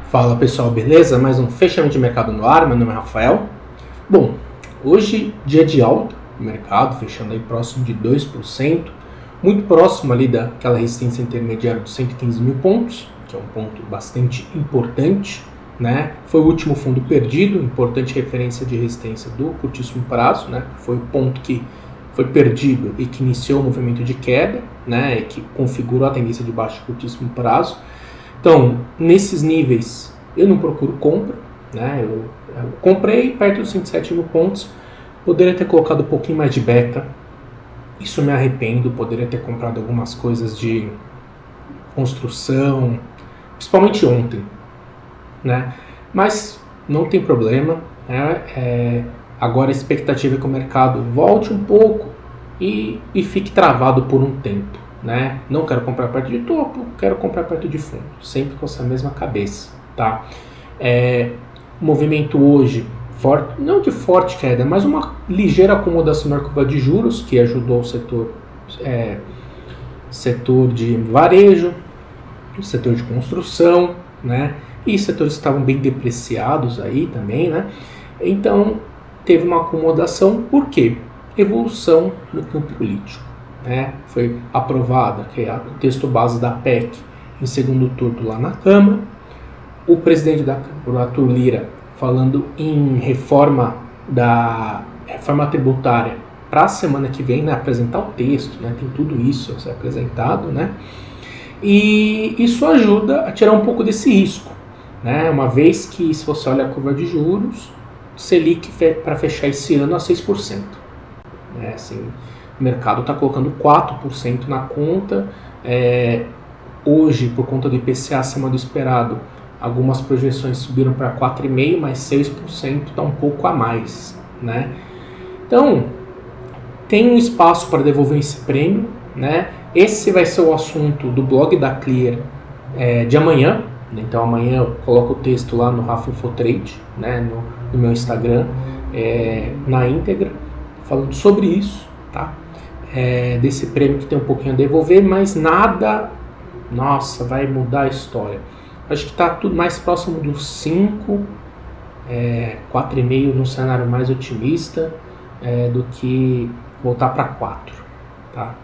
Fala pessoal, beleza? Mais um fechamento de mercado no ar, meu nome é Rafael. Bom, hoje dia de alta no mercado, fechando aí próximo de 2%, muito próximo ali daquela resistência intermediária dos 115 mil pontos, que é um ponto bastante importante, né? Foi o último fundo perdido, importante referência de resistência do curtíssimo prazo, né? Foi o ponto que foi perdido e que iniciou o movimento de queda, né? E que configurou a tendência de baixo curtíssimo prazo. Então, nesses níveis, eu não procuro compra, né? Eu comprei perto dos 107 mil pontos, poderia ter colocado um pouquinho mais de beta, isso me arrependo, poderia ter comprado algumas coisas de construção, principalmente ontem, né? Mas não tem problema, né? Agora a expectativa é que o mercado volte um pouco e fique travado por um tempo. Né? Não quero comprar perto de topo, quero comprar perto de fundo, sempre com essa mesma cabeça, tá? Movimento hoje forte, não de forte queda, mas uma ligeira acomodação na curva de juros que ajudou o setor de varejo, o setor de construção, né? E setores que estavam bem depreciados aí também, né? Então teve uma acomodação, por quê? Evolução no campo político. Foi aprovada o texto base da PEC em segundo turno lá na Câmara. O presidente da Câmara, Arthur Lira, falando em reforma tributária para a semana que vem, né, apresentar o texto, né, tem tudo isso a ser apresentado, né, e isso ajuda a tirar um pouco desse risco, né, uma vez que, se você olha a curva de juros, Selic para fechar esse ano a 6%, né, assim, o mercado está colocando 4% na conta. Hoje, por conta do IPCA acima do esperado, algumas projeções subiram para 4,5%, mas 6% está um pouco a mais, né? Então, tem um espaço para devolver esse prêmio, né? Esse vai ser o assunto do blog da Clear de amanhã. Então, amanhã eu coloco o texto lá no Rafa Infotrade, né? no meu Instagram, na íntegra, falando sobre isso, tá? Desse prêmio que tem um pouquinho a devolver, mas nada, nossa, vai mudar a história. Acho que está tudo mais próximo dos 5, 4,5 num cenário mais otimista, do que voltar para 4, tá?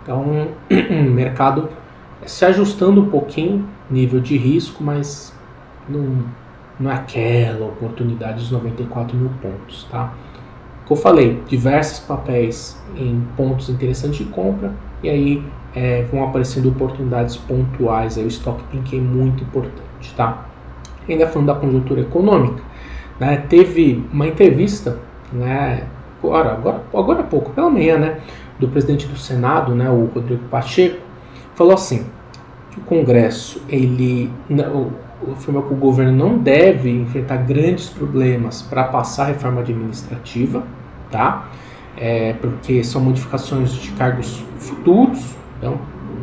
Então, o mercado se ajustando um pouquinho, nível de risco, mas não é aquela oportunidade dos 94 mil pontos, tá? Eu falei, diversos papéis em pontos interessantes de compra, e aí vão aparecendo oportunidades pontuais, aí o stock picking é muito importante, tá? Ainda falando da conjuntura econômica, né, teve uma entrevista, né, agora há pouco, pela manhã, né, do presidente do Senado, né, o Rodrigo Pacheco, falou assim, que o Congresso, afirma que o governo não deve enfrentar grandes problemas para passar a reforma administrativa, tá? Porque são modificações de cargos futuros, então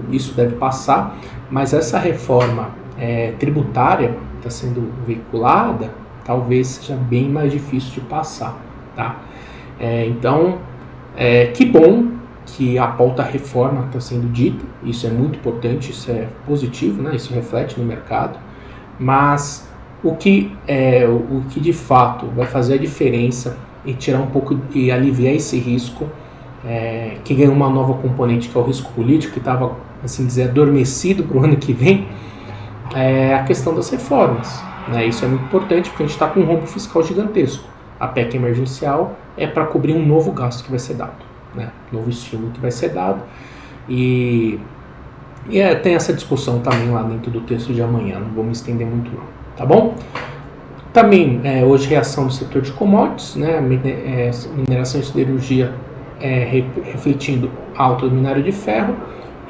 isso deve passar, mas essa reforma tributária que está sendo veiculada, talvez seja bem mais difícil de passar, tá? Então, que bom que a pauta reforma está sendo dita, isso é muito importante, isso é positivo, né? Isso reflete no mercado, mas o que de fato vai fazer a diferença e tirar um pouco e aliviar esse risco, que ganha uma nova componente, que é o risco político, que estava, assim dizer, adormecido para o ano que vem, é a questão das reformas, né? Isso é muito importante porque a gente está com um rombo fiscal gigantesco. A PEC emergencial é para cobrir um novo gasto que vai ser dado, né? Novo estímulo que vai ser dado, e tem essa discussão também lá dentro do texto de amanhã, não vou me estender muito não, tá bom? Também, hoje, reação do setor de commodities, né? Mineração e siderurgia refletindo alta do minério de ferro,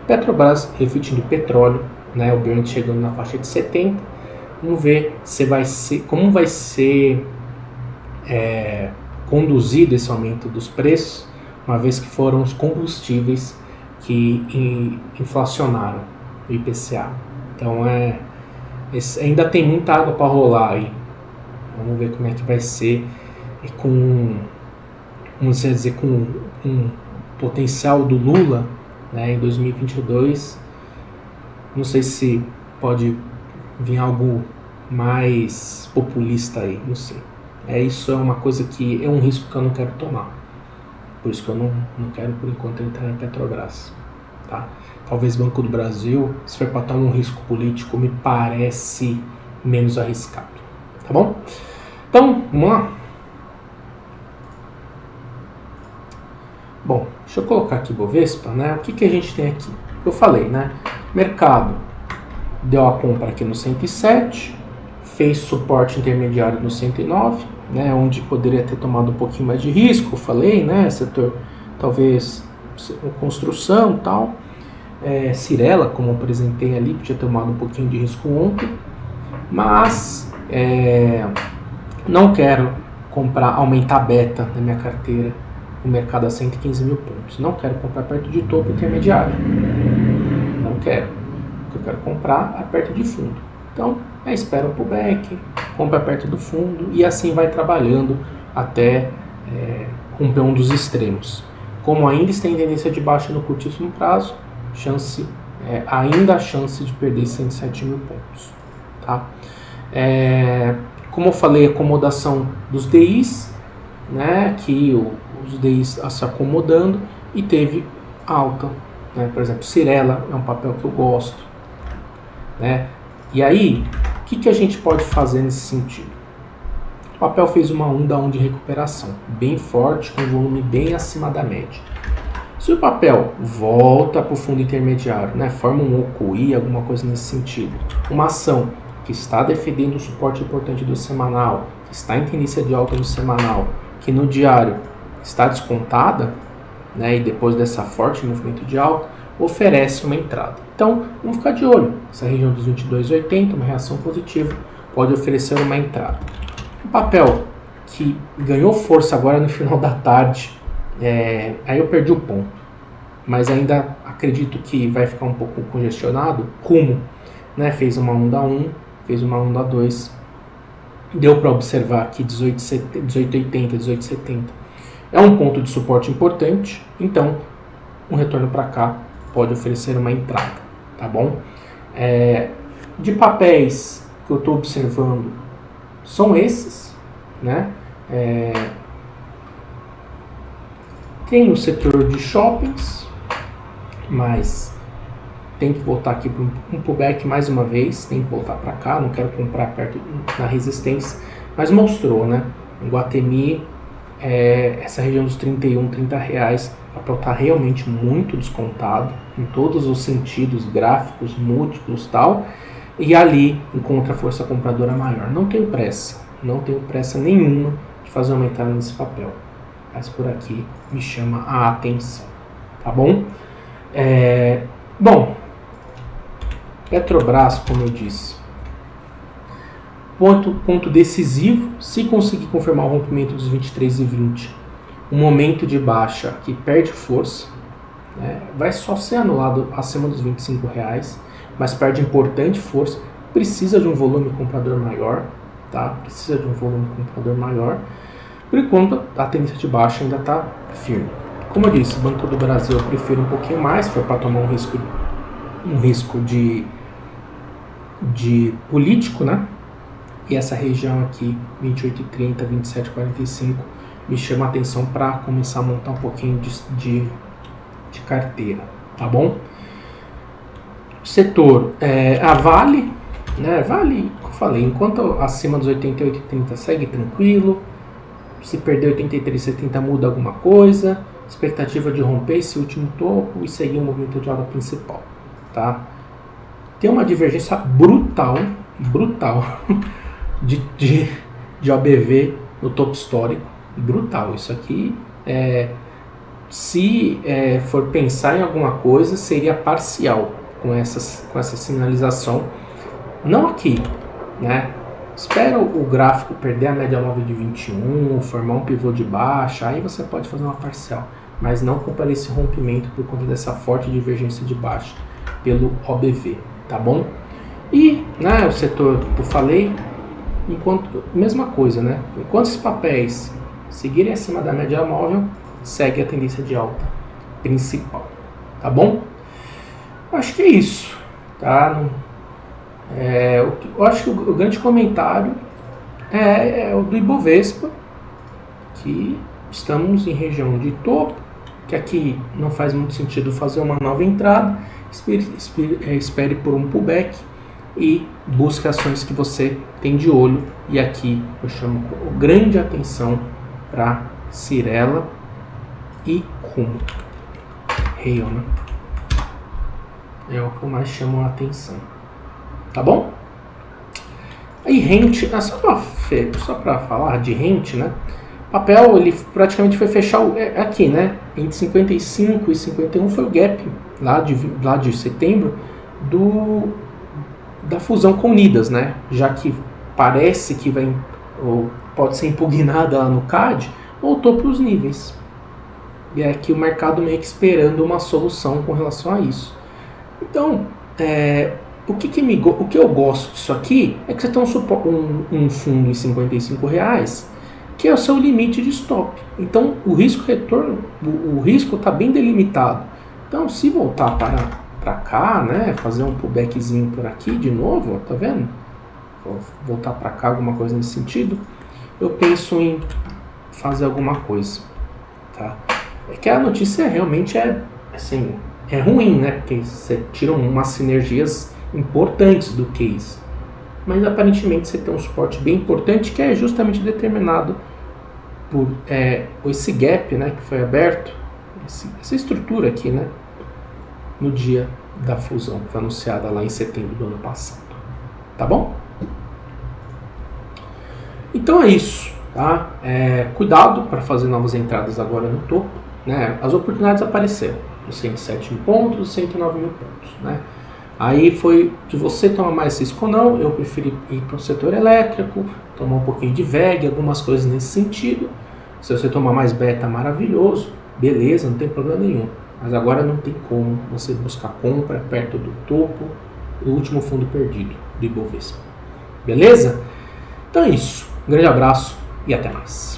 Petrobras refletindo petróleo, né? O Brent chegando na faixa de 70. Vamos ver como vai ser conduzido esse aumento dos preços, uma vez que foram os combustíveis que inflacionaram o IPCA. Então, ainda tem muita água para rolar aí. Vamos ver como é que vai ser, e com o potencial do Lula, né, em 2022. Não sei se pode vir algo mais populista aí, não sei. Isso é uma coisa que é um risco que eu não quero tomar. Por isso que eu não quero, por enquanto, entrar em Petrobras. Tá? Talvez Banco do Brasil, se for para tomar um risco político, me parece menos arriscado. Tá bom? Então, vamos lá. Bom, deixa eu colocar aqui Bovespa, né? O que a gente tem aqui? Eu falei, né? Mercado deu a compra aqui no 107, fez suporte intermediário no 109, né? Onde poderia ter tomado um pouquinho mais de risco, eu falei, né? Setor, talvez, construção e tal. Cirela, como eu apresentei ali, podia ter tomado um pouquinho de risco ontem, mas não quero aumentar a beta na minha carteira no mercado a 115 mil pontos. Não quero comprar perto de topo intermediário. Não quero. O que eu quero comprar é perto de fundo. Então, espera o pullback, compra perto do fundo e assim vai trabalhando até romper um dos extremos. Como ainda está em tendência de baixa no curtíssimo prazo, ainda a chance de perder 107 mil pontos. Tá? Como eu falei, acomodação dos DIs, né, que os DIs se acomodando e teve alta, né, por exemplo, Cirela é um papel que eu gosto, né, e aí, o que a gente pode fazer nesse sentido? O papel fez uma onda de recuperação, bem forte, com volume bem acima da média. Se o papel volta para o fundo intermediário, né, forma um OCUI, alguma coisa nesse sentido, uma ação que está defendendo o suporte importante do semanal, que está em tendência de alta no semanal, que no diário está descontada, né, e depois dessa forte movimento de alta, oferece uma entrada. Então, vamos ficar de olho. Essa região dos 22,80, uma reação positiva, pode oferecer uma entrada. O papel que ganhou força agora no final da tarde, aí eu perdi o ponto, mas ainda acredito que vai ficar um pouco congestionado. Rumo, né, fez uma onda 1, fez uma onda 2, deu para observar aqui 18,80, 18,70. É um ponto de suporte importante, então um retorno para cá pode oferecer uma entrada, tá bom? De papéis que eu estou observando são esses, né? Tem o setor de shoppings, mas tem que voltar aqui para um pullback mais uma vez, tem que voltar para cá, não quero comprar perto da resistência, mas mostrou, né? Em Guatemi, essa região dos 31, 30 reais, o papel está realmente muito descontado, em todos os sentidos, gráficos, múltiplos e tal, e ali encontra a força compradora maior. Não tenho pressa nenhuma de fazer uma entrada nesse papel, mas por aqui me chama a atenção, tá bom? Bom, Petrobras, como eu disse, ponto decisivo, se conseguir confirmar o rompimento dos 23,20, um momento de baixa que perde força, né, vai só ser anulado acima dos 25 reais, mas perde importante força, precisa de um volume comprador maior, tá? Precisa de um volume comprador maior. Por enquanto, a tendência de baixa ainda está firme. Como eu disse, Banco do Brasil eu prefiro um pouquinho mais, foi para tomar um risco de político, né? E essa região aqui, 28,30, 27,45, me chama a atenção para começar a montar um pouquinho de carteira, tá bom? Setor, a Vale, né? Vale, como eu falei, enquanto acima dos 88,30 segue tranquilo, se perder 83,70 muda alguma coisa, expectativa de romper esse último topo e seguir o movimento de alta principal, tá? Tem uma divergência brutal de OBV no topo histórico, brutal. Isso aqui, se for pensar em alguma coisa, seria parcial com essa sinalização, não aqui, né? Espera o gráfico perder a média móvel de 21, formar um pivô de baixa, aí você pode fazer uma parcial, mas não compare esse rompimento por conta dessa forte divergência de baixa pelo OBV, tá bom? E, né, o setor que eu falei, mesma coisa, né? Enquanto esses papéis seguirem acima da média móvel, segue a tendência de alta principal, tá bom? Acho que é isso, tá? Eu acho que o grande comentário é o do Ibovespa, que estamos em região de topo, que aqui não faz muito sentido fazer uma nova entrada, espere por um pullback e busque ações que você tem de olho. E aqui eu chamo com grande atenção para Cyrela e Rumo. Rail, né? É o que eu mais chamo a atenção. Tá bom? Aí rente, só para falar de rente, né? O papel ele praticamente foi fechar aqui, né? Entre 55 e 51 foi o gap lá de setembro da fusão com Unidas, né? Já que parece que vai ou pode ser impugnada lá no CAD, voltou para os níveis. E é aqui o mercado meio que esperando uma solução com relação a isso. Então, o que eu gosto disso aqui é que você tem um fundo em R$55, que é o seu limite de stop. Então, o risco-retorno, o risco está bem delimitado. Então, se voltar para cá, né, fazer um pullbackzinho por aqui de novo, tá vendo? Vou voltar para cá, alguma coisa nesse sentido. Eu penso em fazer alguma coisa, tá? É que a notícia realmente assim, é ruim, né? Porque você tira umas sinergias importantes do case. Mas aparentemente você tem um suporte bem importante que é justamente determinado por esse gap, né, que foi aberto, essa estrutura aqui, né, no dia da fusão, que foi anunciada lá em setembro do ano passado. Tá bom? Então é isso, tá? Cuidado para fazer novas entradas agora no topo, né? As oportunidades apareceram, os 107 mil pontos, os 109 mil pontos, né? Aí foi de você tomar mais risco ou não. Eu preferi ir para o setor elétrico, tomar um pouquinho de VEG, algumas coisas nesse sentido. Se você tomar mais beta, maravilhoso, beleza, não tem problema nenhum. Mas agora não tem como você buscar compra perto do topo, do último fundo perdido do Ibovespa. Beleza? Então é isso. Um grande abraço e até mais.